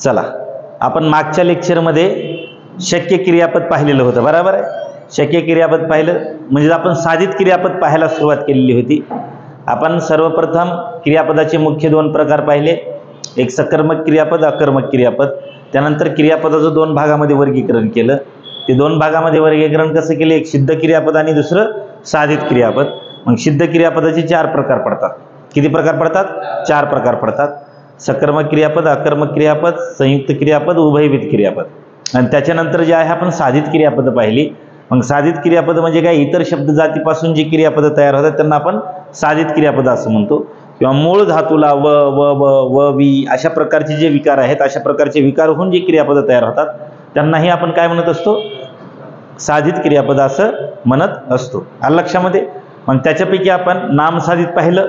चला, आपण मागच्या लेक्चरमध्ये शक्य क्रियापद पाहिलेलं होतं, बरोबर आहे. शक्य क्रियापद पाहिलं म्हणजे आपण साधित क्रियापद पाहायला सुरुवात केलेली होती. आपण सर्वप्रथम क्रियापदाचे मुख्य दोन प्रकार पाहिले, एक सकर्मक क्रियापद, अकर्मक क्रियापद. त्यानंतर क्रियापदाचं दोन भागामध्ये वर्गीकरण केलं. ते दोन भागामध्ये वर्गीकरण कसं केलं, एक सिद्ध क्रियापद आणि दुसरं साधित क्रियापद. मग सिद्ध क्रियापदाचे चार प्रकार पडतात. किती प्रकार पडतात? चार प्रकार पडतात. सकर्मक क्रियापद, अकर्मक क्रियापद, संयुक्त क्रियापद, उभयविध क्रियापद. आणि त्याच्यानंतर जे आहे आपण साधित क्रियापद पाहिली. मग साधित क्रियापद म्हणजे काय, इतर शब्द जातीपासून जी क्रियापद तयार होतात त्यांना आपण साधित क्रियापद असं म्हणतो. किंवा मूळ धातूला व व व व वी अशा प्रकारचे जे विकार आहेत, अशा प्रकारचे विकार होऊन जे क्रियापद तयार होतात त्यांनाही आपण काय म्हणत असतो, साधित क्रियापद असं म्हणत असतो. आलं लक्षामध्ये. मग त्याच्यापैकी आपण नाम साधित पाहिलं,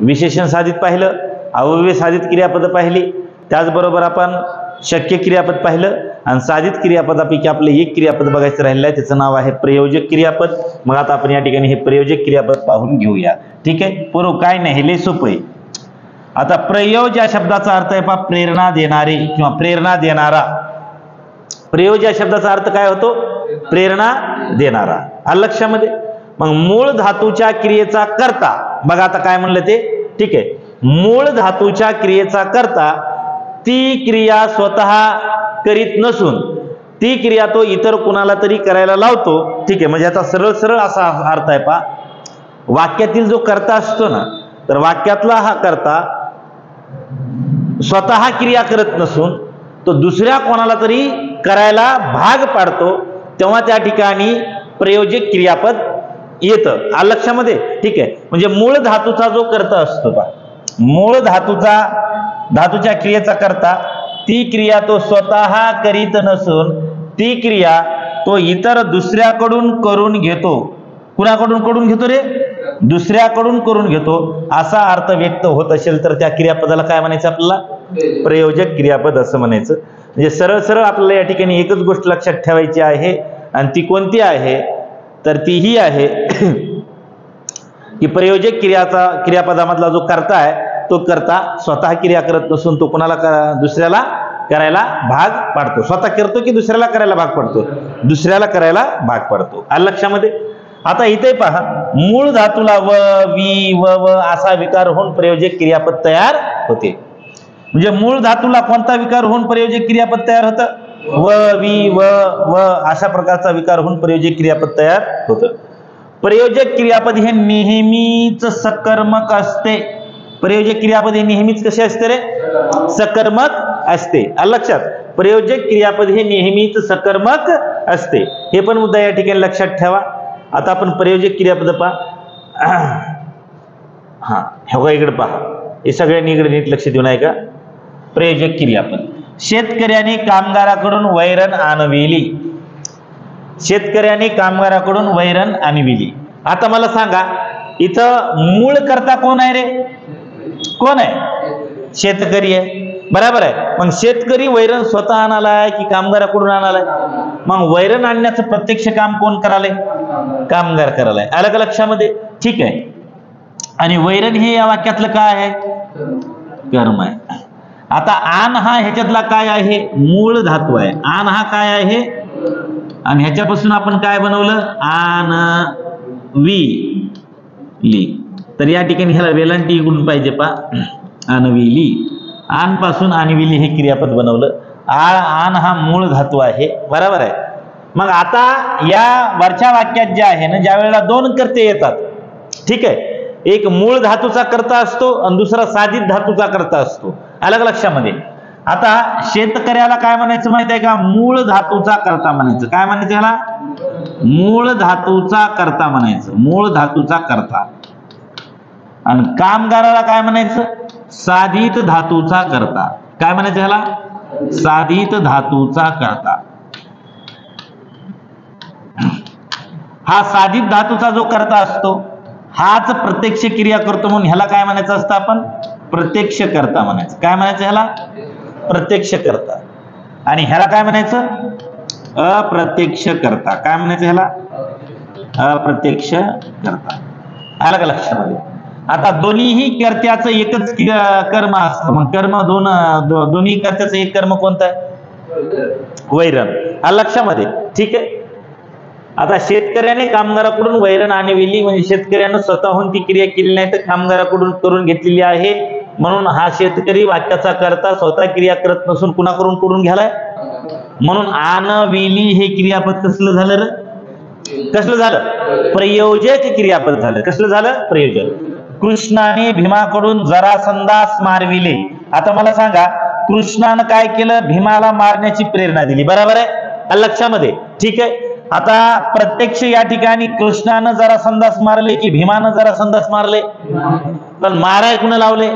विशेषण साधित पाहिलं, अव्यय साधित क्रियापद पाहिली, त्याचबरोबर आपण शक्य क्रियापद पाहिलं. आणि साधित क्रियापदापैकी आपलं एक क्रियापद बघायचं राहिलं आहे, त्याचं नाव आहे प्रयोजक क्रियापद. मग आता आपण या ठिकाणी हे प्रयोजक क्रियापद पाहून घेऊया. ठीक आहे, पूर्व काय नाही, लय सोपं आहे. आता प्रयोज या शब्दाचा अर्थ आहे पहा, प्रेरणा देणारे किंवा प्रेरणा देणारा. प्रयोज या शब्दाचा अर्थ काय होतो, प्रेरणा देणारा. आलं लक्षामध्ये. मग मूळ धातूच्या क्रियेचा करता, बघा आता काय म्हणलं ते, ठीक आहे. मूळ धातूच्या क्रियेचा करता ती क्रिया स्वतः करीत नसून ती क्रिया तो इतर कुणाला तरी करायला लावतो. ठीक आहे, म्हणजे याचा सरळ सरळ असा अर्थ आहे पहा, वाक्यातील जो कर्ता असतो ना, तर वाक्यातला हा कर्ता स्वतः क्रिया करत नसून तो दुसऱ्या कोणाला तरी करायला भाग पाडतो, तेव्हा त्या ठिकाणी प्रयोजक क्रियापद येतं. आलं लक्षामध्ये. ठीक आहे, म्हणजे मूळ धातूचा जो कर्ता असतो पहा, मूळ धातूच्या क्रियेचा करता ती क्रिया तो स्वतः करीत नसून ती क्रिया तो इतर दुसऱ्याकडून करून घेतो. कुणाकडून करून घेतो रे? दुसऱ्याकडून करून घेतो. असा अर्थ व्यक्त होत असेल तर त्या क्रियापदाला काय म्हणायचं आपल्याला, प्रयोजक क्रियापद असं म्हणायचं. म्हणजे सरळ सरळ आपल्याला या ठिकाणी एकच गोष्ट लक्षात ठेवायची आहे, आणि ती कोणती आहे, तर ती ही आहे की प्रयोजक क्रियापदामधला जो कर्ता आहे तो कर्ता स्वतः क्रिया करत नसून तो कोणाला दुसऱ्याला करायला भाग पाडतो. स्वतः करतो की दुसऱ्याला करायला भाग पडतो? दुसऱ्याला करायला भाग पडतो. आलं लक्षामध्ये. आता इथे पहा, मूळ धातूला व वी व व असा विकार होऊन प्रयोजक क्रियापद तयार होते. म्हणजे मूळ धातूला कोणता विकार होऊन प्रयोजक क्रियापद तयार होतं? व वी व व अशा प्रकारचा विकार होऊन प्रयोजक क्रियापद तयार होतं. प्रयोजक क्रियापद हे नेहमीच सकर्मक असते. प्रयोजक क्रियापद हे नेहमीच कसे असते रे? सकर्मक असते. आलं लक्षात. प्रयोजक क्रियापद हे नेहमीच सकर्मक असते. हे पण मुद्दा या ठिकाणी लक्षात ठेवा. आता आपण प्रयोजक क्रियापद पहा. हा, हे इकडे पहा, हे सगळ्यांनी इकडे नीट लक्ष देऊन आहे का. प्रयोजक क्रियापद, शेतकऱ्याने कामगाराकडून वैरण आणविली. शेतकऱ्याने कामगाराकडून वैरण आणविली. आता मला सांगा, इथं मूळ कर्ता कोण आहे रे? कोण आहे? शेतकरी आहे, बरोबर आहे. मग शेतकरी वैरण स्वतः आणालाय की कामगाराकडून आणालाय? मग वैरण आणण्याचं प्रत्यक्ष काम कोण करायलाय? कामगार करायलाय. आलं का लक्षामध्ये. ठीक आहे. आणि वैरण हे या वाक्यातलं काय आहे? कर्म आहे. आता आण हा ह्याच्यातला काय आहे? मूळ धातू आहे. आण हा काय आहे? आणि ह्याच्यापासून आपण काय बनवलं? आणविली. तर या ठिकाणी ह्याला वेलांटी इकडून पाहिजे पा. आणविली, आण पासून आणविली हे क्रियापद बनवलं. आण हा मूळ धातू आहे, बरोबर आहे. मग आता या वरच्या वाक्यात जे आहे ना, ज्या वेळेला दोन कर्ते येतात, ठीक आहे, एक मूळ धातूचा कर्ता असतो आणि दुसरा साधित धातूचा कर्ता असतो. अलग लक्षामध्ये. आता शेतकऱ्याला काय म्हणायचं माहित आहे का? मूळ धातूचा कर्ता म्हणायचं. काय म्हणायचं याला? मूळ धातूचा कर्ता म्हणायचं. मूळ धातूचा कर्ता. आणि कामगाराला काय म्हणायचं? साधित धातूचा कर्ता. काय म्हणायचं ह्याला? साधित धातूचा कर्ता. हा साधित धातूचा जो कर्ता असतो हाच प्रत्यक्ष क्रिया करतो, म्हणून ह्याला काय म्हणायचं असतं आपण? प्रत्यक्ष कर्ता म्हणायचं. काय म्हणायचं ह्याला? प्रत्यक्ष कर्ता. आणि ह्याला काय म्हणायचं? अप्रत्यक्ष कर्ता. काय म्हणायचं ह्याला? अप्रत्यक्ष कर्ता. आलं का लक्षामध्ये. आता दोन्हीही कर्त्याचं एकच कर्म असतं, मग कर्म दोन्ही कर्त्याचं एक कर्म कोणतं आहे? वैरण. आलं लक्षामध्ये? ठीक आहे. आता शेतकऱ्याने कामगाराकडून वैरण आणविली, म्हणजे शेतकऱ्यानं स्वतःहून ती क्रिया केली नाही, तर कामगाराकडून करून घेतलेली आहे. म्हणून हा शेतकरी वाक्याचा करता स्वतः क्रिया करत नसून कुणाकडून करून घ्यालाय? म्हणून आणविली हे क्रियापद कसलं झालं? कसलं झालं? प्रयोजक क्रियापद झालं. कसलं झालं? प्रयोजक. कृष्णाने भीमाकडून जरासंधास मारविले. आता मला सांगा, कृष्णानं काय केलं? भीमाला मारण्याची प्रेरणा दिली. बरोबर आहे? लक्षामध्ये? ठीक आहे. आता प्रत्यक्ष या ठिकाणी कृष्णानं जरासंधास मारले की भीमानं जरासंधास मारले? पण माराय कुणा लावले?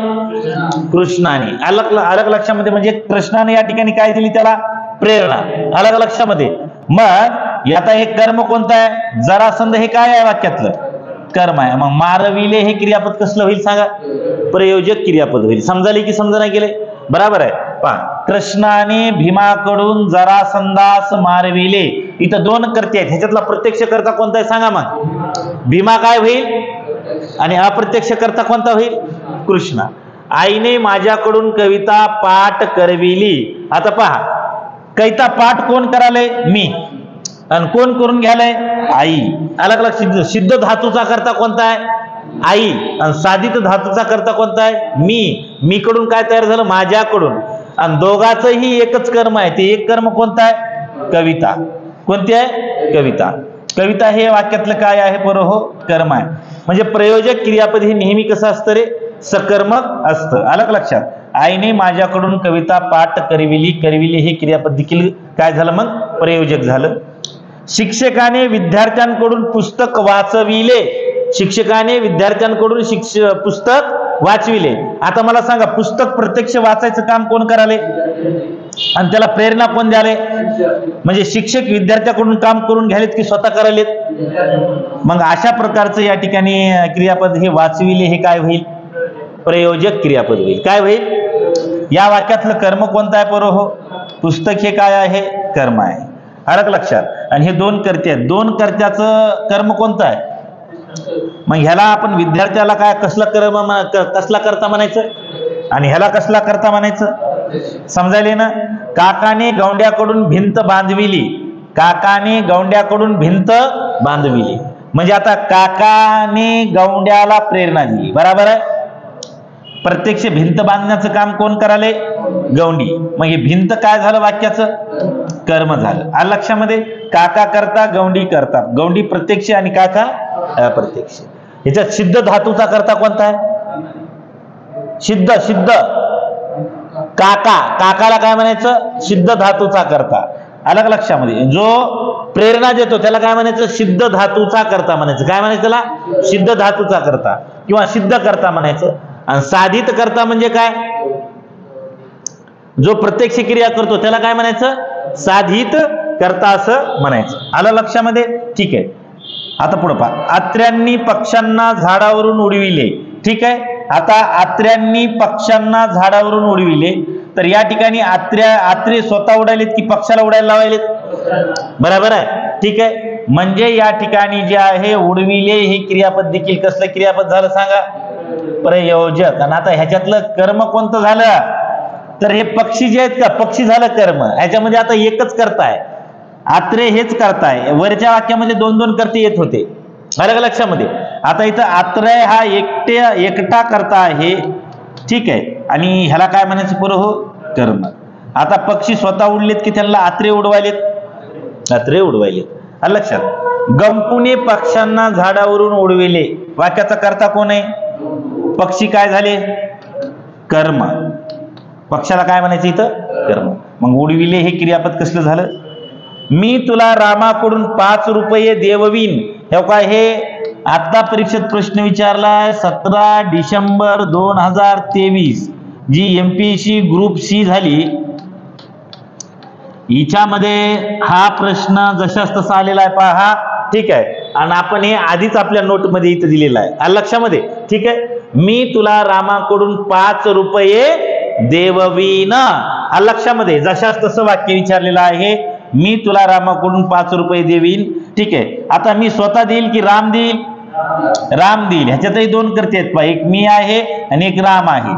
कृष्णाने. अलग लक्षामध्ये? म्हणजे कृष्णाने या ठिकाणी काय दिली त्याला? प्रेरणा. अलग लक्षामध्ये? मग आता हे कर्म कोणतं आहे? जरासंध हे काय आहे वाक्यातलं? कर्म आहे. मग मारविले हे क्रियापद कसलं होईल सांगा? प्रयोजक क्रियापद होईल. समजाले की समजा गेले? बरोबर आहे. पहा, कृष्णाने भीमाकडून जरासंधास मारविले. इथं दोन कर्ते आहेत, ह्याच्यातला प्रत्यक्ष कर्ता कोणता आहे सांगा? मग भीमा काय होईल आणि अप्रत्यक्ष कर्ता कोणता होईल? कृष्ण. आईने माझ्याकडून कविता पाठ करविली. आता पहा, कविता पाठ कोण कराले? मी. आणि कोण करून घ्यालय? आई. अलग अलग. सिद्ध धातूचा कर्ता कोणता आहे? आई. आणि साधित धातूचा कर्ता कोणता आहे? मी. मी कडून काय तयार झालं? माझ्याकडून. आणि दोघांचंही एकच कर्म आहे. ते एक कर्म कोणतं आहे? कविता. कोणती आहे? कविता. कविता हे वाक्यातलं काय आहे? हो, कर्म आहे. म्हणजे प्रयोजक क्रियापद हे नेहमी कसं असतं रे? सकर्मक असतं. अलग लक्षात? आईने माझ्याकडून कविता पाठ करविली. करविली हे क्रियापद देखील काय झालं? मग प्रयोजक झालं. शिक्षकाने विद्यार्थ्यांकडून पुस्तक वाचविले. शिक्षकाने विद्यार्थ्यांकडून पुस्तक वाचविले. आता मला सांगा, पुस्तक प्रत्यक्ष वाचायचं काम कोण कराले आणि त्याला प्रेरणा कोण द्याले? म्हणजे शिक्षक विद्यार्थ्याकडून काम करून घ्यालेत की स्वतः करालेत? मग अशा प्रकारचं या ठिकाणी क्रियापद हे वाचविले हे काय होईल? प्रयोजक क्रियापद होईल. काय होईल? या वाक्यातलं कर्म कोणतं आहे? हो, पुस्तक हे काय आहे? कर्म आहे. अलग लक्षात? आणि हे दोन कर्ते आहेत. दोन कर्त्याचं कर्म कोणतं आहे? मग ह्याला आपण विद्यार्थ्याला काय कसला कर्म कसला करता म्हणायचं आणि ह्याला कसला करता म्हणायचं? समजायले ना? काकाने गौंड्याकडून भिंत बांधविली. काकाने गौंड्याकडून भिंत बांधविली. म्हणजे आता काकाने गौंड्याला प्रेरणा दिली. बरोबर आहे? प्रत्यक्ष भिंत बांधण्याचं काम कोण कराले? गौंडी. मग हे भिंत काय झालं? वाक्याचं कर्म झालं. आलं लक्षामध्ये? काका करता, गौंडी करता. गौंडी प्रत्यक्ष आणि काका अप्रत्यक्ष. ह्याच्यात सिद्ध धातूचा करता कोणता आहे? सिद्ध. सिद्ध. काका. काकाला काय म्हणायचं? सिद्ध धातूचा करता. अलग लक्षामध्ये? जो प्रेरणा देतो त्याला काय म्हणायचं? सिद्ध धातूचा करता म्हणायचं. काय म्हणायचं त्याला? सिद्ध धातूचा करता किंवा सिद्ध करता म्हणायचं. आणि साधित करता म्हणजे काय? जो प्रत्यक्ष क्रिया करतो त्याला काय म्हणायचं? साधित करता असं म्हणायचं. आलं लक्षामध्ये? ठीक आहे. आता पुढे पहा, आत्र्यांनी पक्ष्यांना झाडावरून उडविले. ठीक आहे. आता आत्र्यांनी पक्ष्यांना झाडावरून उडविले, तर या ठिकाणी आत्रे स्वतः उडालेत की पक्षाला उडायला लावायलेत? बरोबर आहे. ठीक आहे. म्हणजे या ठिकाणी जे आहे उडविले हे क्रियापद देखील कसलं क्रियापद झालं सांगा? प्रयोजक. आणि आता ह्याच्यातलं कर्म कोणतं झालं? तर हे पक्षी जे आहेत का, पक्षी झालं कर्म. ह्याच्यामध्ये आता एकच करताय, आत्रे हेच करताय. वरच्या वाक्यामध्ये दोन दोन करते येत होते. अलग लक्षामध्ये? आता इथं आत्रे हा एकटा करता आहे. ठीक आहे. आणि ह्याला काय म्हणायचं? हो, कर्म. आता पक्षी स्वतः उडलेत की त्यांना आत्रे उडवायलेत? आत्रे उडवायलेत. आलं लक्षात? गंपूने पक्ष्यांना झाडावरून उडविले. वाक्याचा करता कोण आहे? पक्षी. काय झाले? कर्म. पक्षाला काय म्हणायचं इथं? कर्म. मग उडविले हे क्रियापद कसलं झालं? मी तुला रामाकडून 5 रुपये देववीन. हे काय? हे आता परीक्षेत प्रश्न विचारलाय 17 डिसेंबर 2023 जी MPSC ग्रुप सी झाली. हिच्यामध्ये हा प्रश्न जशाच तसा आलेला आहे पहा. ठीक आहे. आणि आपण हे आधीच आपल्या नोट मध्ये इथं दिलेलं आहे. आलं लक्षामध्ये? ठीक आहे. मी तुला रामाकडून 5 रुपये देववीन. आलं लक्षामध्ये? जशाच तसं वाक्य विचारलेलं आहे. मी तुला रामाकडून 5 रुपये देवीन. ठीक आहे. आता मी स्वतः देईल की राम देईल? राम देईल. ह्याच्यातही दोन कर्ते आहेत पहा, एक मी आहे आणि एक राम आहे.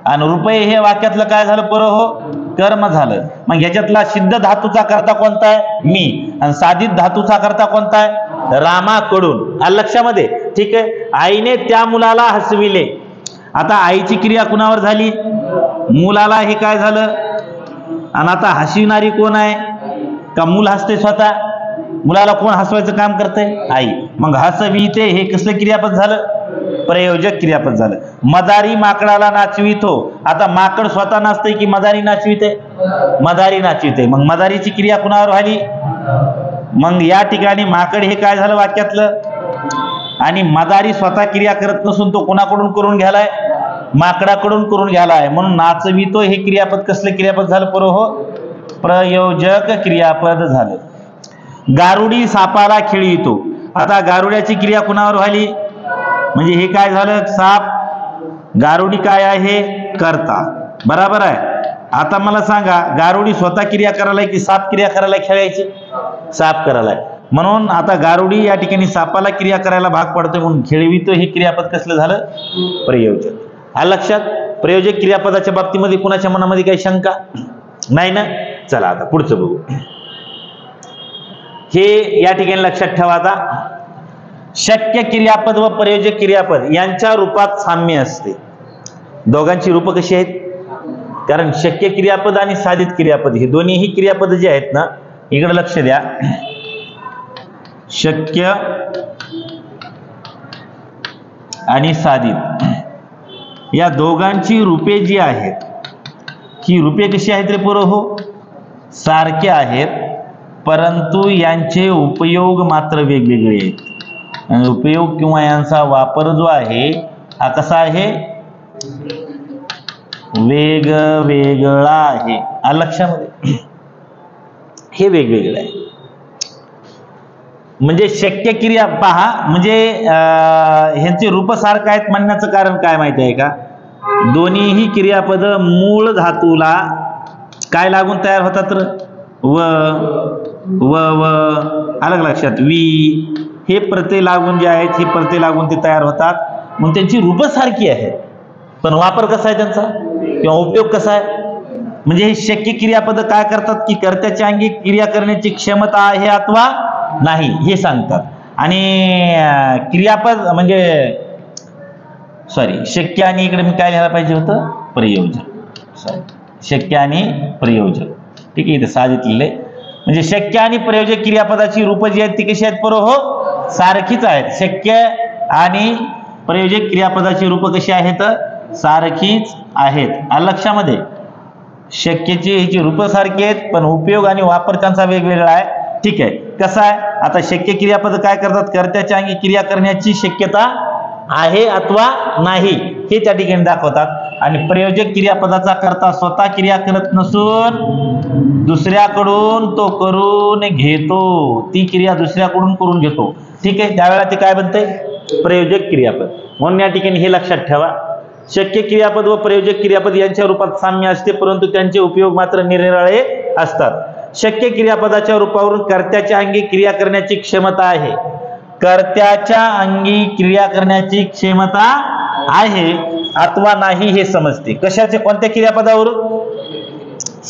आणि रुपये हे वाक्यातलं काय झालं पर हो, कर्म झालं. मग ह्याच्यातला सिद्ध धातूचा कर्ता कोणता आहे, मी, आणि साधित धातूचा कर्ता कोणता आहे, रामाकडून. आलं लक्षामध्ये? ठीक आहे. आईने त्या मुलाला हसविले. आता आईची क्रिया कुणावर झाली, मुलाला. हे काय झालं, आणि आता हसविणारी कोण आहे, का मूल हसते स्वतः, मुलाला कोण हसवायचं काम करतंय, आई. मग हसविते हे कसलं क्रियापद झालं, प्रयोजक क्रियापद झालं. मदारी माकडाला नाचवितो. आता माकड स्वतः नाचतंय की मदारी नाचविते, मदारी नाचविते. मग मदारीची क्रिया कुणावर झाली, मग या ठिकाणी माकड हे काय झालं वाक्यातलं, आणि मदारी स्वतः क्रिया करत नसून तो कोणाकडून करून घ्यालाय, माकडाकडून करून घ्यालाय. म्हणून नाचवितो हे क्रियापद कसलं क्रियापद झालं पर हो, प्रयोजक क्रियापद झालं. गारुडी सापाला खेळवितो. आता गारुड्याची क्रिया कुणावर झाली, म्हणजे हे काय झालं, साप. गारुडी काय आहे, कर्ता. बरोबर आहे. आता मला सांगा, गारुडी स्वतः क्रिया करायला की साप क्रिया करायला खेळायची, साप करायला. म्हणून आता गारुडी या ठिकाणी सापाला क्रिया करायला भाग पडतोय, म्हणून खेळवितो हे क्रियापद कसलं झालं, प्रयोजक. हा लक्षात. प्रयोजक क्रियापदाच्या बाबतीमध्ये कुणाच्या मनामध्ये काही शंका नाही ना. चला आता पुढचं बघू. हे या ठिकाणी लक्षात ठेवा. आता शक्य क्रियापद व प्रयोजक क्रियापद यांच्या रूपात साम्य असते. दोघांची रूप कशी आहेत, कारण शक्य क्रियापद आणि साधित क्रियापद हे दोन्हीही क्रियापद जे आहेत ना, इकडे लक्ष द्या. शक्य आणि साधित या दोघांची रूपे जी आहेत, ही रूपे कशी आहेत रे पोरं हो, सारखे आहेत, परंतु यांचे उपयोग मात्र वेगवेगळे आहेत. आणि उपयोग किंवा यांचा वापर जो आहे हा कसा आहे, वेगवेगळा आहे. लक्षामध्ये हे वेगवेगळं आहे. म्हणजे शक्य क्रिया पहा, म्हणजे ह्यांचे रूप सारखं आहेत म्हणण्याचं कारण काय माहिती आहे का, दोन्हीही क्रियापद मूळ धातूला काय लागून तयार होतात, व व व अलग लक्षात, वी हे प्रत्यय लागून जे आहेत, हे प्रत्यय लागून ते तयार होतात. मग त्यांची रूप सारखी आहेत, पण वापर कसा आहे त्यांचा किंवा उपयोग कसा आहे. म्हणजे हे शक्य क्रियापद काय करतात की कर्त्याच्या अंगी क्रिया करण्याची क्षमता आहे अथवा नाही हे सांगतात. आणि क्रियापद म्हणजे शक्य आणि इकडे मी काय लिहायला पाहिजे होतं, प्रयोजक. शक्य आणि प्रयोजक. ठीक आहे, इथे साधित लिहिले. म्हणजे शक्य आणि प्रयोजक क्रियापदाची रूप जी आहेत ती कशी आहेत पर हो, सारखीच आहेत. शक्य आणि प्रयोजक क्रियापदाची रूप कशी आहेत, सारखीच आहेत. लक्षामध्ये शक्यची ह्याची रूप सारखी आहेत, पण उपयोग आणि वापर त्यांचा वेगवेगळा आहे. ठीक आहे, कसं आहे, आता शक्य क्रियापद काय करतात, कर्त्याच्या अंगी क्रिया करण्याची शक्यता आहे अथवा नाही हे त्या ठिकाणी दाखवतात. आणि प्रयोजक क्रियापदाचा कर्ता स्वतः क्रिया करत नसून दुसऱ्याकडून तो करून घेतो, ती क्रिया दुसऱ्याकडून करून घेतो. ठीक आहे, त्यावेळेला ते काय बनते, प्रयोजक क्रियापद. म्हणून या ठिकाणी हे लक्षात ठेवा, शक्य क्रियापद व प्रयोजक क्रियापद यांच्या रूपात साम्य असते, परंतु त्यांचे उपयोग मात्र निरनिराळे असतात. शक्य क्रियापदाच्या रूपावरून कर्त्याच्या अंगी क्रिया करण्याची क्षमता आहे, कर्त्याच्या अंगी क्रिया करण्याची क्षमता आहे अथवा नाही हे समजते. कशाचे, कोणत्या क्रियापदावरून,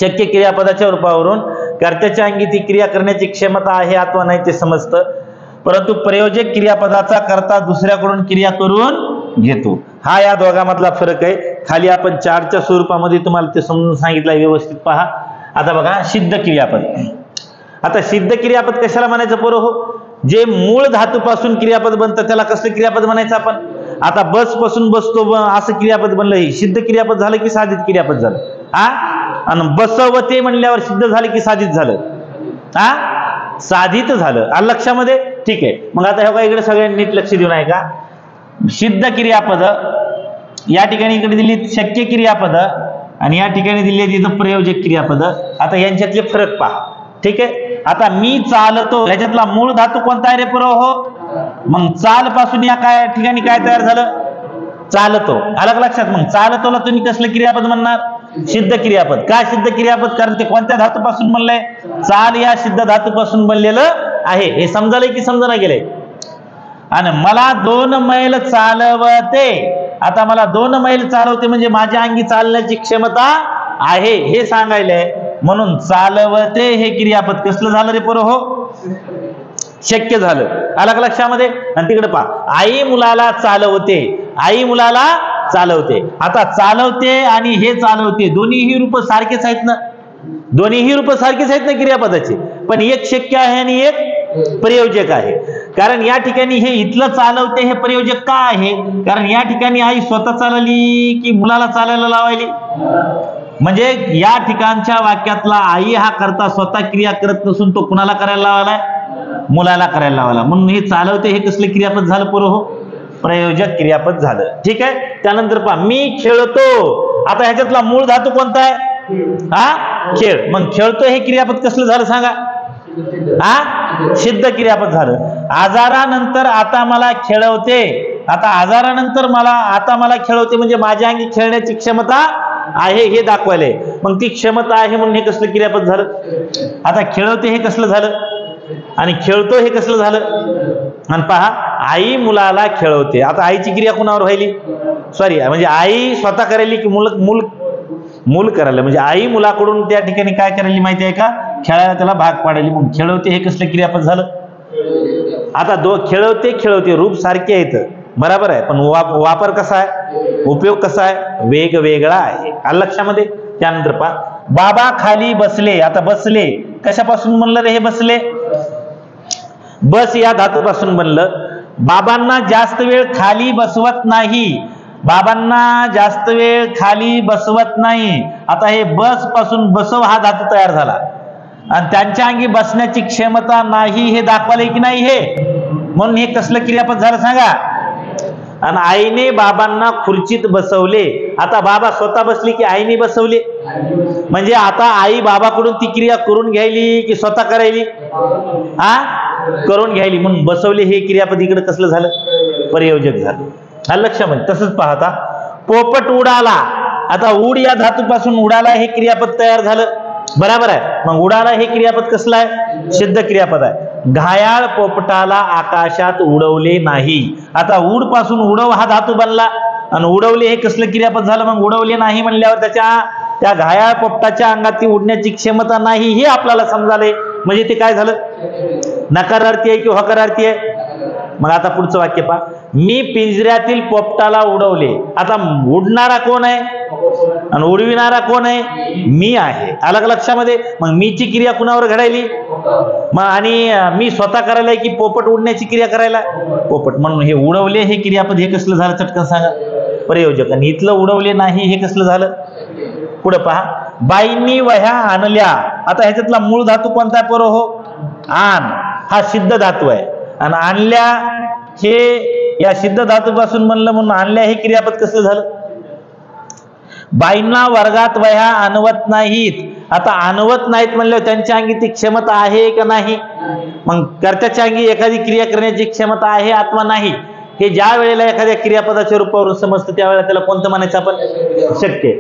शक्य क्रियापदाच्या रूपावरून कर्त्याच्या अंगी ती क्रिया करण्याची क्षमता आहे अथवा नाही ते समजतं. परंतु प्रयोजक क्रियापदाचा कर्ता दुसऱ्याकडून क्रिया करून घेतो. हा या दोघांमधला फरक आहे. खाली आपण चार्टच्या स्वरूपामध्ये तुम्हाला ते समजून सांगितलं, व्यवस्थित पहा. आता बघा सिद्ध क्रियापद. आता सिद्ध क्रियापद कशाला म्हणायचं पोरं हो, जे मूळ धातूपासून क्रियापद बनतं त्याला कसलं क्रियापद म्हणायचं आपण. आता बस पासून बसतो असं क्रियापद बनलं, हे सिद्ध क्रियापद झालं की साधित क्रियापद झालं. आणि बसवते म्हणल्यावर सिद्ध झालं की साधित झालं, साधित झालं. लक्षामध्ये. ठीक आहे, मग आता हे इकडे सगळ्यांनी नीट लक्ष देऊन आहे का, सिद्ध क्रियापद या ठिकाणी इकडे दिली शक्य क्रियापद आणि या ठिकाणी दिली तिथं प्रयोजक क्रियापद. आता यांच्यातले फरक पहा. ठीक आहे, आता मी चालतो याच्यातला मूळ धातू कोणता आहे रे पुरो हो, मग चाल पासून या काय ठिकाणी काय तयार झालं, चालतो. अलग लक्षात. मग चालतोला तुम्ही कसलं क्रियापद म्हणणार, सिद्ध क्रियापद. काय सिद्ध क्रियापद, कारण ते कोणत्या धातूपासून बनलंय, चाल या सिद्ध धातूपासून बनलेलं आहे. हे समजायला की समजायला गेलंय. आणि मला 2 मैल चालवते. आता मला 2 मैल चालवते म्हणजे माझ्या अंगी चालण्याची क्षमता आहे हे सांगायलंय. म्हणून चालवते हे क्रियापद कसलं झालं रे पोरं? हो, शक्य झालं. आलं का लक्षामध्ये? आणि तिकडे पहा, आई मुलाला चालवते, आई मुलाला चालवते. आता चालवते आणि हे चालवते दोन्हीही रूप सारखेच आहेत ना, दोन्हीही रूप सारखेच आहेत ना क्रियापदाचे, पण एक शक्य आहे आणि एक प्रयोजक आहे. कारण या ठिकाणी हे इथलं चालवते हे प्रयोजक का आहे? कारण या ठिकाणी आई स्वतः चालवली की मुलाला चालायला लावायली? म्हणजे या ठिकाणच्या वाक्यातला आई हा करता स्वतः क्रिया करत नसून तो कुणाला करायला लावायलाय? मुलाला करायला लावायला. म्हणून हे चालवते हे कसलं क्रियापद झालं पोरं? हो, प्रयोजक क्रियापद झालं. ठीक आहे. त्यानंतर पहा, मी खेळतो. आता ह्याच्यातला मूळ धातू कोणता आहे? हा, खेळ. मग खेळतो हे क्रियापद कसलं झालं सांगा? हा, सिद्ध क्रियापद झालं. आजारानंतर आता मला खेळवते. आता आजारानंतर आता मला खेळवते म्हणजे माझ्या अंगी खेळण्याची क्षमता आहे हे दाखवायलंय. मग ती क्षमता आहे म्हणून हे कसलं क्रियापद झालं? आता खेळवते हे कसलं झालं आणि खेळतो हे कसलं झालं? आणि पहा, आई मुलाला खेळवते. आता आईची क्रिया कुणावर व्हायली? सॉरी, म्हणजे आई स्वतः करायली की मूल करायला? म्हणजे आई मुलाकडून त्या ठिकाणी काय करायली माहिती आहे का? खेळायला त्याला भाग पाडायली. म्हणून खेळवते हे कसलं क्रियापद झालं? आता खेळवते रूप सारखे आहेत, बरोबर आहे, पण वापर कसा आहे, उपयोग कसा आहे, वेगवेगळा आहे. आलं लक्षामध्ये? त्यानंतर पहा, बाबा खाली बसले. आता बसले कशापासून बनलं रे हे? बसले बस या धातूपासून बनलं. बाबांना जास्त वेळ खाली बसवत नाही. बाबांना जास्त वेळ खाली बसवत नाही. आता हे बस पासून बसव हा धातू तयार झाला आणि त्यांच्या अंगी बसण्याची क्षमता नाही हे दाखवले की नाही हे? म्हणून हे कसलं क्रियापद झालं सांगा? आणि आईने बाबांना खुर्चीत बसवले. आता बाबा स्वतः बसली की आईने बसवले? म्हणजे आता आई बाबाकडून ती क्रिया करून घ्यायली की स्वतः करायली? हा, करून घ्यायली. म्हणून बसवले हे क्रियापद इकडे कसलं झालं? प्रयोजक झालं. हा, लक्षामध्ये? तसंच पाहता, पोपट उडाला. आता उड या धातूपासून उडाला हे क्रियापद तयार झालं, बरोबर आहे. मग उडाला हे क्रियापद कसलं आहे? सिद्ध क्रियापद आहे. घायाळ पोपटाला आकाशात उडवले नाही. आता उड पासून उडव हा धातू बनला आणि उडवले हे कसलं क्रियापद झालं? मग उडवले नाही म्हणल्यावर त्या घायाळ पोपटाच्या अंगात ती उडण्याची क्षमता नाही हे आपल्याला समजाले. म्हणजे ते काय झालं? नकारार्थी आहे की होकारार्थी आहे? मग आता पुढचं वाक्य पहा, मी पिंजऱ्यातील पोपटाला उडवले. आता उडणारा कोण आहे आणि उडविणारा कोण आहे? मी आहे. आलं का लक्षामध्ये? मग मीची क्रिया कुणावर घडायली? मग आणि मी स्वतः करायला की पोपट उडण्याची क्रिया करायला? पोपट. म्हणून हे उडवले हे क्रियापद हे कसलं झालं? चटकन सांगा. प्रयोजक. आणि इथलं उडवले नाही हे कसलं झालं? पुढे पहा, बाईंनी वह्या आणल्या. आता ह्याच्यातला मूळ धातू कोणता आहे पोरं? हो, आण हा सिद्ध धातू आहे. आणि आणल्या हे या सिद्ध धातूपासून बनलं म्हणून आणल्या हे क्रियापद कसं झालं? बाईंना वर्गात वह्या आणवत नाहीत. आता आणवत नाहीत म्हणल्यावर त्यांच्या अंगी ती क्षमता आहे का नाही? मग कर्त्याच्या अंगी एखादी क्रिया करण्याची क्षमता आहे अथवा नाही हे ज्या वेळेला एखाद्या क्रियापदाच्या रूपावरून समजतं त्यावेळेला त्याला कोणतं म्हणायचं आपण? शक्य.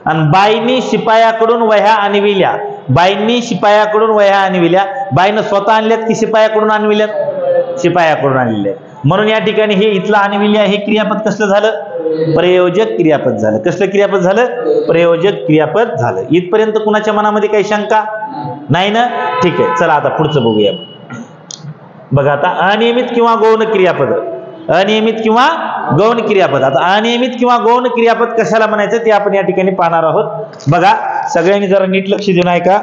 आणि बाईंनी शिपायाकडून वह्या आणविल्या. बाईंनी शिपायाकडून वह्या आणविल्या. बाईनं स्वतः आणल्यात की शिपायाकडून आणविल्यात? शिपायाकडून आणलेल्या. म्हणून या ठिकाणी हे इथलं आणविल्या हे क्रियापद कसलं झालं? प्रयोजक क्रियापद झालं. कसलं क्रियापद झालं? प्रयोजक क्रियापद झालं. इथपर्यंत कुणाच्या मनामध्ये काही शंका नाही ना? ठीक आहे, चला आता पुढचं बघूया. बघा आता, अनियमित किंवा गौण क्रियापद. अनियमित किंवा गौण क्रियापद. आता अनियमित किंवा गौण क्रियापद कशाला म्हणायचं ते आपण या ठिकाणी पाहणार आहोत. बघा, सगळ्यांनी जरा नीट लक्ष देऊन ऐका.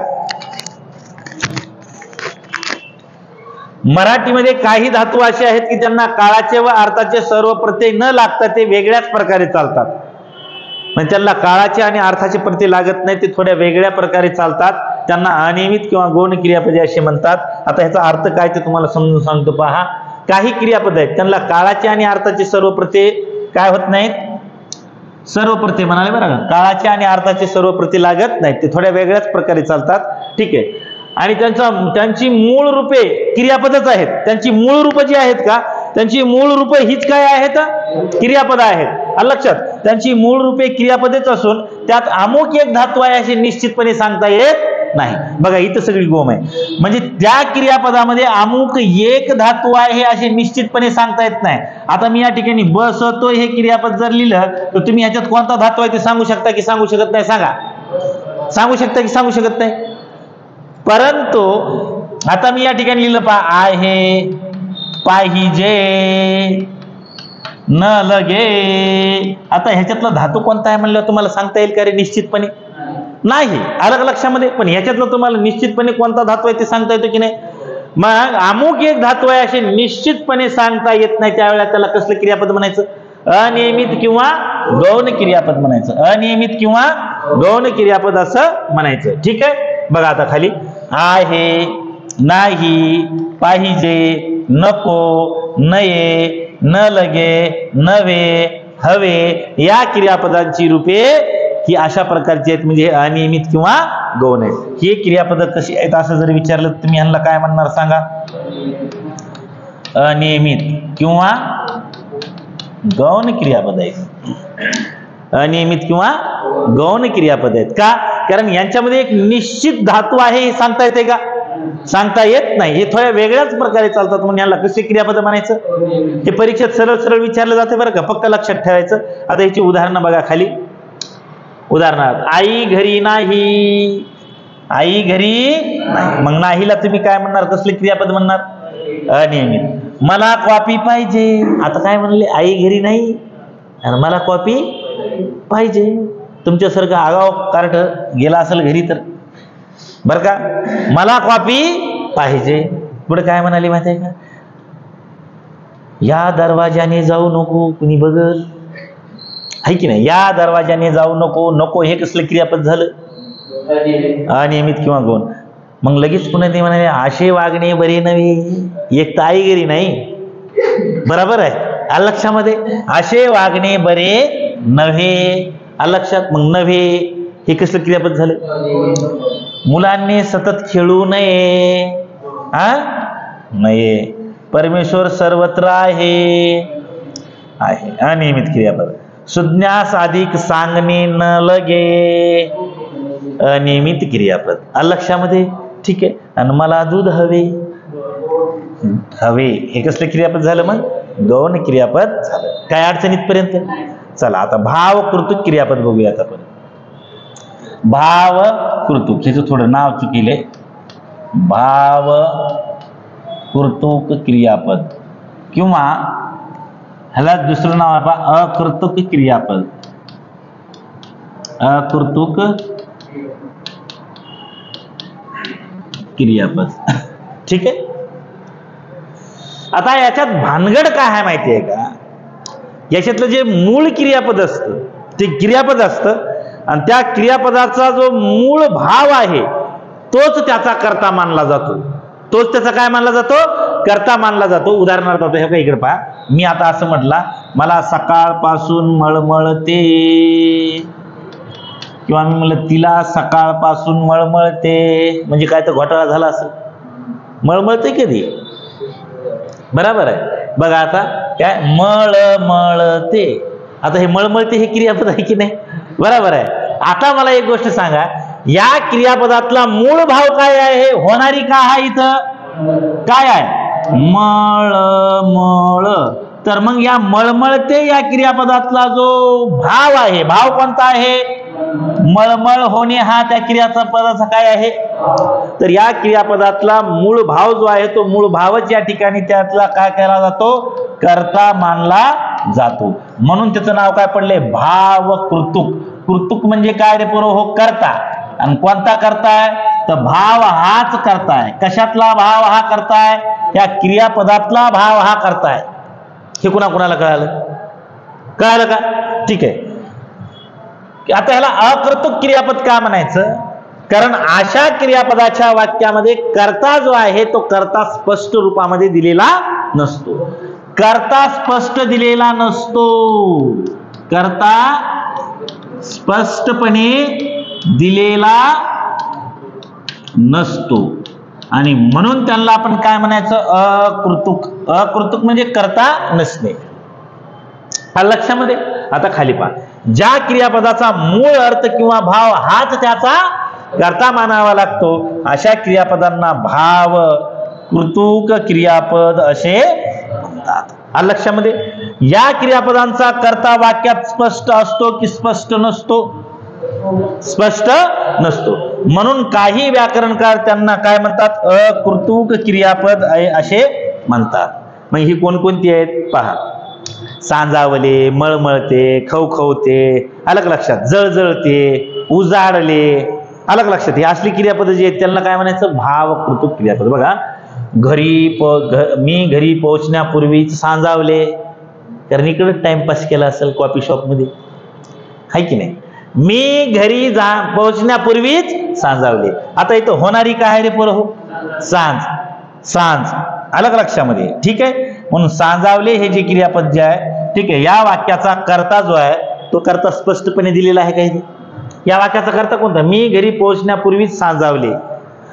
मराठीमध्ये काही धातू असे आहेत की त्यांना काळाचे व अर्थाचे सर्व प्रत्यय न लागता ते वेगळ्याच प्रकारे चालतात. म्हणजे त्यांना काळाचे आणि अर्थाचे प्रत्यय लागत नाही, ते थोड्या वेगळ्या प्रकारे चालतात. त्यांना अनियमित किंवा गौण क्रियापदे असे म्हणतात. आता ह्याचा अर्थ काय ते तुम्हाला समजून सांगतो. पहा, काही क्रियापद आहेत त्यांना काळाचे आणि अर्थाचे सर्व प्रत्यय काय होत नाहीत? सर्व प्रत्यय म्हणाले बरं का, काळाचे आणि अर्थाचे सर्व प्रत्यय लागत नाहीत, ते थोड्या वेगळ्याच प्रकारे चालतात. ठीक आहे. आणि त्यांची मूळ रूपे क्रियापदच आहेत. त्यांची मूळ रूप जी आहेत का, त्यांची मूळ रूपे हीच काय आहेत? क्रियापद आहेत. लक्षात, त्यांची मूळ रूपे क्रियापदेच असून त्यात अमुक एक धातू आहे असे निश्चितपणे सांगता येत नाही. बघा इथं सगळी गोम आहे. म्हणजे त्या क्रियापदामध्ये अमुक एक धातू आहे हे असे निश्चितपणे सांगता येत नाही. आता मी या ठिकाणी बसतो हे क्रियापद जर लिहिलं तर तुम्ही ह्याच्यात कोणता धातू आहे ते सांगू शकता की सांगू शकत नाही? सांगा. सांगू शकता की सांगू शकत नाही? परंतु आता मी या ठिकाणी लिहिलं पहा, आहे, पाहिजे, न लगे. आता ह्याच्यातला धातू कोणता आहे म्हणलं तुम्हाला सांगता येईल का रे निश्चितपणे? नाही. अलग लक्षामध्ये. पण ह्याच्यातलं तुम्हाला निश्चितपणे कोणता धातू आहे ते सांगता येतो की नाही? मग अमुक एक धातू आहे असे निश्चितपणे सांगता येत नाही त्यावेळेला त्याला कसलं क्रियापद म्हणायचं? अनियमित किंवा गौण क्रियापद म्हणायचं. अनियमित किंवा गौण क्रियापद असं म्हणायचं. ठीक आहे. बघा आता खाली, आहे, नाही, पाहिजे, नको, नये, न लगे, नव्हे, हवे या क्रियापदांची रूपे ही अशा प्रकारची आहेत. म्हणजे अनियमित किंवा गौण आहेत. ही क्रियापद कशी आहेत असं जर विचारलं तर तुम्ही ह्यांना काय म्हणणार सांगा? अनियमित किंवा गौण क्रियापद आहेत. अनियमित किंवा गौण क्रियापद आहेत. का? कारण यांच्यामध्ये एक निश्चित धातू आहे हे सांगता येते का? सांगता येत नाही. हे थोड्या वेगळ्याच प्रकारे चालतात. म्हणून याला कसे क्रियापद म्हणायचं हे परीक्षेत सरळ सरळ विचारलं जाते बरं का. फक्त लक्षात ठेवायचं. आता याची उदाहरणं बघा खाली. उदाहरणार्थ, आई घरी नाही. आई घरी नाही. मग नाहीला तुम्ही काय म्हणणार? कसले क्रियापद म्हणणार? अनियमित. मला कॉपी पाहिजे. आता काय म्हणले? आई घरी नाही आणि मला कॉपी पाहिजे. तुमच्यासारखं आगाव कार्ट गेला असेल घरी तर बर का. मला कॉपी पाहिजे. पुढे काय म्हणाली माहिती आहे का? या दरवाजाने जाऊ नको, कुणी बघल. आहे की नाही? या दरवाजाने जाऊ नको. नको हे कसलं क्रियापद झालं? अनियमित किंवा गौण. मग लगेच पुन्हा ते म्हणाले, असे वागणे बरे नव्हे. एक तर आई घरी नाही. बरोबर आहे लक्षामध्ये. असे वागणे बरे नव्हे. लक्षात. मग नव्हे हे कसलं क्रियापद झालं? मुलांनी सतत खेळू नये. नये. परमेश्वर सर्वत्र आहे. अनियमित क्रियापद. सुज्ञास अधिक सांगणे न लगे. अनियमित क्रियापद. लक्षामध्ये. ठीक आहे. आणि मला दूध हवे. हवे हे कसलं क्रियापद झालं? मग गौण क्रियापद झालं. काय अडचणीत पर्यंत? चला आता भाव कृतुक क्रियापद बघूयात आपण. भाव कृतुक ह्याचं थोडं नाव चुकीले. भाव कृतुक क्रियापद किंवा ह्याला दुसरं नाव आहे अकृतुक क्रियापद. अकृतुक क्रियापद. ठीक आहे. आता याच्यात भानगड काय आहे माहिती आहे का? याच्यातलं जे मूळ क्रियापद असतं ते क्रियापद असतं आणि त्या क्रियापदाचा जो मूळ भाव आहे तोच त्याचा कर्ता मानला जातो. तोच त्याचा काय मानला जातो? कर्ता मानला जातो. उदाहरणार्थ होतो हे का इकडे पहा. मी आता असं म्हटला, मला सकाळपासून मळमळते. किंवा मी म्हणलं तिला सकाळपासून मळमळते. म्हणजे काय तर घोटाळा झाला असं. मळमळते कधी? बरोबर आहे. बघा आता काय मळमळते. आता हे मळमळते हे क्रियापद आहे की नाही? बरोबर आहे. आता मला एक गोष्ट सांगा, या क्रियापदातला मूळ भाव काय आहे? होणारी काय आहे इथं? काय आहे? मळमळ. तर मग या मळमळते या क्रियापदातला जो भाव आहे, भाव कोणता आहे? मळमळ होणे हा त्या क्रियापदाचा काय आहे? तर या क्रियापदातला मूळ भाव जो आहे तो मूळ भावच या ठिकाणी त्यातला काय केला जातो? कर्ता मानला जातो. म्हणून त्याचं नाव काय पडले? भाव कृतुक. कृतुक म्हणजे काय रे पोरं? हो, कर्ता. आणि कोणता कर्ता आहे? तर भाव हाच कर्ता आहे. कशातला भाव हा कर्ता आहे? या क्रियापदातला भाव हा कर्ता आहे. हे कुणाला कळालं? कळालं का? ठीक आहे. आता ह्याला अकृतुक क्रियापद का म्हणायचं? कारण अशा क्रियापदाच्या वाक्यामध्ये कर्ता जो आहे तो कर्ता स्पष्ट रूपामध्ये दिलेला नसतो. कर्ता स्पष्ट दिलेला नसतो. कर्ता स्पष्टपणे दिलेला नसतो आणि म्हणून त्यांना आपण काय म्हणायचं? अकृतुक. अकृतुक म्हणजे कर्ता नसणे. लक्षामध्ये. आता खाली पहा. ज्या क्रियापदाचा मूळ अर्थ किंवा भाव हाच त्याचा कर्ता मानावा लागतो अशा क्रियापदांना भाव कृतुक क्रियापद असे म्हणतात. आलं लक्षामध्ये? या क्रियापदांचा कर्ता वाक्यात स्पष्ट असतो की स्पष्ट नसतो? स्पष्ट नसतो. म्हणून काही व्याकरणकार त्यांना काय म्हणतात? अकृतुक क्रियापद असे म्हणतात. मग ही कोणकोणती आहेत पहा. सांजावले, मळमळते, खवखवते, अलग लक्षात, जळजळते, उजाडले, अलग लक्षात. ही असली क्रियापद जी आहेत त्यांना काय म्हणायचं? भावकृतुक क्रियापद. बघा, मी घरी पोहोचण्यापूर्वीच सांजावले, कारण इकडे टाइमपास केला असेल कॉफी शॉप मध्ये, आहे की नाही? मी घरी पोहोचण्यापूर्वीच सांजावले. आता इथं होणारी काय आहे रे पोरं? हो, सांज. सांज अलग लक्षामध्ये, ठीक आहे. म्हणून सांजावले हे जे क्रियापद जे आहे, ठीक आहे, या वाक्याचा कर्ता जो आहे तो कर्ता स्पष्टपणे दिलेला आहे काही. या वाक्याचा कर्ता कोणता? मी घरी पोहोचण्यापूर्वीच सांजावले.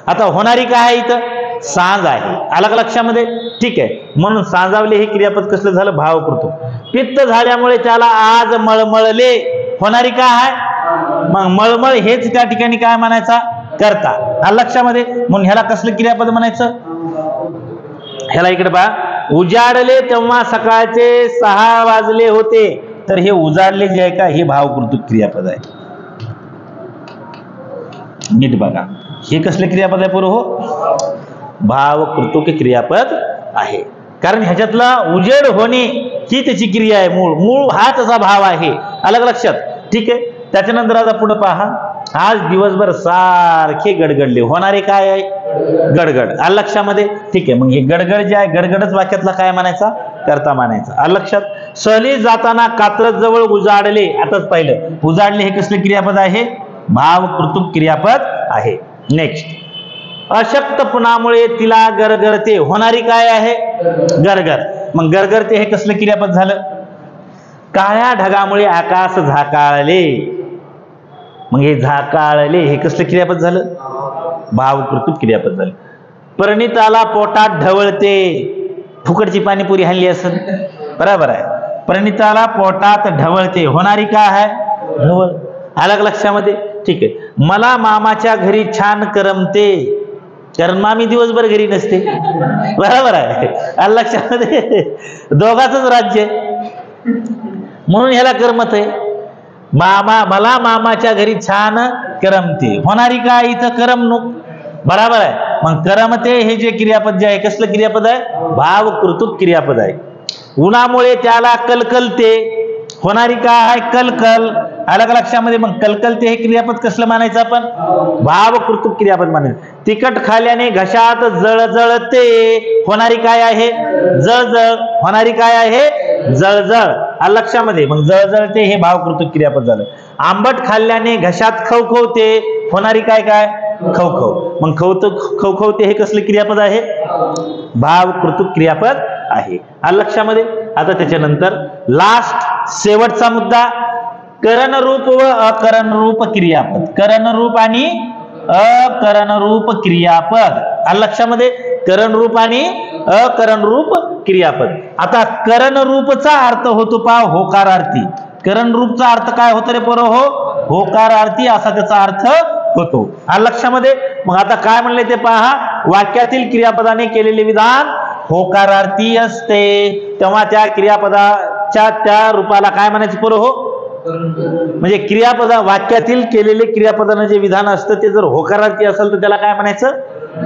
आता होणारी काय आहे इथं? सांज आहे. अलग लक्षामध्ये, ठीक आहे. म्हणून सांजावले हे क्रियापद कसलं झालं? भावकृतुक. पित्त झाल्यामुळे त्याला आज मळमळले, होणारी काय आहे? मग मळमळ हेच त्या ठिकाणी काय म्हणायचा? कर्ता. आलं लक्षामध्ये? म्हणून ह्याला कसलं क्रियापद म्हणायचं? ह्याला इकडे पहा, उजाडले तेव्हा सकाळचे 6 वाजले होते, तर हे उजाडले जे आहे का हे भावकृतुक क्रियापद आहे. नीट बघा, हे कसले क्रियापद आहे पोरं? हो, भावकृतुक क्रियापद आहे. कारण ह्याच्यातला उजेड होणे ही त्याची क्रिया आहे. मूळ हा त्याचा भाव आहे. अलग लक्षात, ठीक आहे. त्याच्यानंतर आता पुढे पहा, आज दिवसभर सारखे गडगडले, होणारे काय आहे? गडगड. आलं लक्षामध्ये, ठीक आहे. मग हे गडगड जे आहे, गडगडच वाक्यातला काय म्हणायचा? कर्ता मानायचा. आलं लक्षात? सहली जाताना कात्रज जवळ उजाडले, आताच पाहिलं, उजाडले हे कसले क्रियापद आहे? भावकृतुक क्रियापद आहे. नेक्स्ट, अशक्तपणामुळे तिला गरगरते, होणारी काय आहे? गरगर. मग गरगरते हे कसलं क्रियापद झालं? काळ्या ढगामुळे आकाश झाकाळले, मग हे झाकाळले हे कसलं क्रियापद झालं? भावकृतुक क्रियापद झालं. प्रणिताला पोटात ढवळते, फुकटची पाणीपुरी हाणली असेल, बरोबर आहे. प्रणिताला पोटात ढवळते, होणारी काय आहे? ढवळ. अलग लक्षामध्ये, ठीक आहे. मला मामाच्या घरी छान करमते, कारण मामी दिवसभर घरी नसते, बरोबर आहे. अलग लक्षामध्ये, दोघांचंच राज्य, म्हणून ह्याला करमत आहे. मला मामाच्या घरी छान करमते, होणारी काय इथं? करमणूक, बरोबर आहे. मग करमते हे जे क्रियापद जे आहे कसलं क्रियापद आहे? भावकृतुक क्रियापद आहे. उन्हामुळे त्याला कलकलते, होणारी काय आहे? कलकल. अलग लक्षामध्ये, मग कलकलते हे क्रियापद कसलं मानायचं आपण? भावकृतुक क्रियापद मानायचं. तिखट खाल्याने घशात जळजळते, होणारी काय आहे? जळजळ. होणारी काय आहे? जळजळ. आलं लक्षामध्ये, मग जळजळते हे भावकृतुक क्रियापद झालं. आंबट खाल्ल्याने घशात खवखवते, होणारी काय काय? खवखव. मग खवखवते हे कसले क्रियापद आहे? भावकृतुक क्रियापद आहे. आलं लक्षामध्ये. आता त्याच्यानंतर लास्ट शेवटचा मुद्दा, करणरूप व अकरणरूप क्रियापद. करणरूप आणि अकरणरूप क्रियापद. आलं लक्षामध्ये, करणरूप आणि अकरणरूप क्रियापद. आता करणरूपचा अर्थ होतो पहा होकारार्थी. करणरूपचा अर्थ काय होतो रे पोरं? हो, होकारार्थी असा त्याचा अर्थ होतो. आलं लक्षामध्ये. मग आता काय म्हणले ते पहा, वाक्यातील क्रियापदाने केलेले विधान होकारार्थी असते, तेव्हा त्या क्रियापदाच्या त्या रूपाला काय म्हणायचं पोरं? हो, म्हणजे क्रियापदा वाक्यातील केलेले क्रियापदानं जे विधान असतं ते जर होकारार्थी असेल तर त्याला काय म्हणायचं?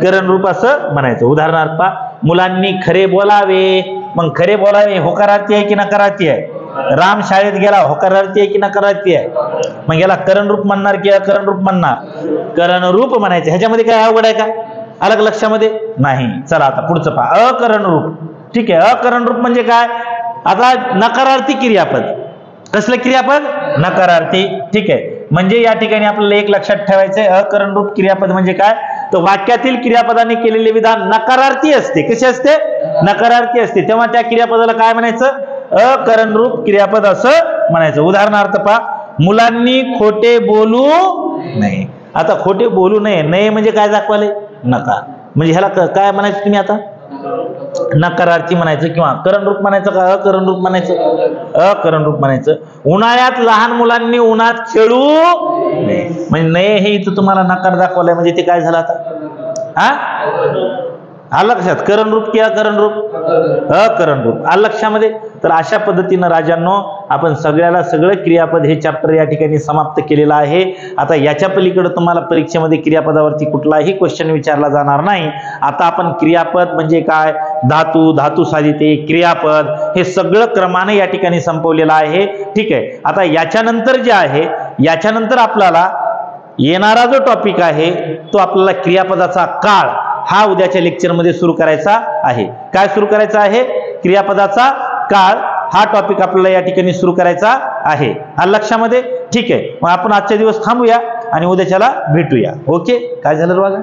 करणरूप असं म्हणायचं. उदाहरणार्थ, मुलांनी खरे बोलावे, मग खरे बोलावे होकारार्थी आहे की नकारार्थी आहे? राम शाळेत गेला होकारार्थी आहे की नकारार्थी आहे? मग याला करणरूप म्हणणार की अकरणरूप म्हणणार? करणरूप म्हणायचं. ह्याच्यामध्ये काय अवघड आहे का? अलग लक्षामध्ये नाही. चला आता पुढचं पहा, अकरणरूप. ठीक आहे, अकरणरूप म्हणजे काय? आता नकारार्थी क्रियापद. कसलं क्रियापद? नकारार्थी. ठीक आहे, म्हणजे या ठिकाणी आपल्याला एक लक्षात ठेवायचंय, अकरणरूप क्रियापद म्हणजे काय? तर वाक्यातील क्रियापदाने केलेले विधान नकारार्थी असते. कसे असते? नकारार्थी असते. तेव्हा त्या क्रियापदाला काय म्हणायचं? अकरणरूप क्रियापद असं म्हणायचं. उदाहरणार्थ पहा, मुलांनी खोटे बोलू नये. आता खोटे बोलू नये, नये म्हणजे काय दाखवाले? नका. म्हणजे ह्याला काय म्हणायचं तुम्ही आता? नकारार्थी म्हणायचं किंवा करण रूप म्हणायचं का अकरण रूप म्हणायचं? अकरण रूप म्हणायचं. उन्हाळ्यात लहान मुलांनी उन्हात खेळू नये, म्हणजे नये हे इथं तुम्हाला नकार दाखवलाय, म्हणजे ते काय झालं आता? आलं लक्षात? करण रूप की अकरण रूप? अकरण रूप. आलं लक्षामध्ये? तर अशा पद्धतीनं राजांनो आपण सगळ्याला सगळं क्रियापद हे चॅप्टर या ठिकाणी समाप्त केलेलं आहे. आता याच्या पलीकडे तुम्हाला परीक्षेमध्ये क्रियापदावरती कुठलाही क्वेश्चन विचारला जाणार नाही. आता आपण क्रियापद म्हणजे काय, धातू, धातू साधिते, क्रियापद हे सगळं क्रमाने या ठिकाणी संपवलेलं आहे. ठीक आहे. आता याच्यानंतर जे आहे, याच्यानंतर आपल्याला येणारा जो टॉपिक आहे तो आपल्याला क्रियापदाचा काळ हा उद्याच्या लेक्चरमध्ये सुरू करायचा आहे. काय सुरू करायचा आहे? क्रियापदाचा काळ हा टॉपिक आपल्याला या ठिकाणी सुरू करायचा आहे. आलं लक्षामध्ये? ठीक आहे. मग आपण आजच्या दिवस थांबूया आणि उद्याच्याला भेटूया. ओके. काय झालं बघा?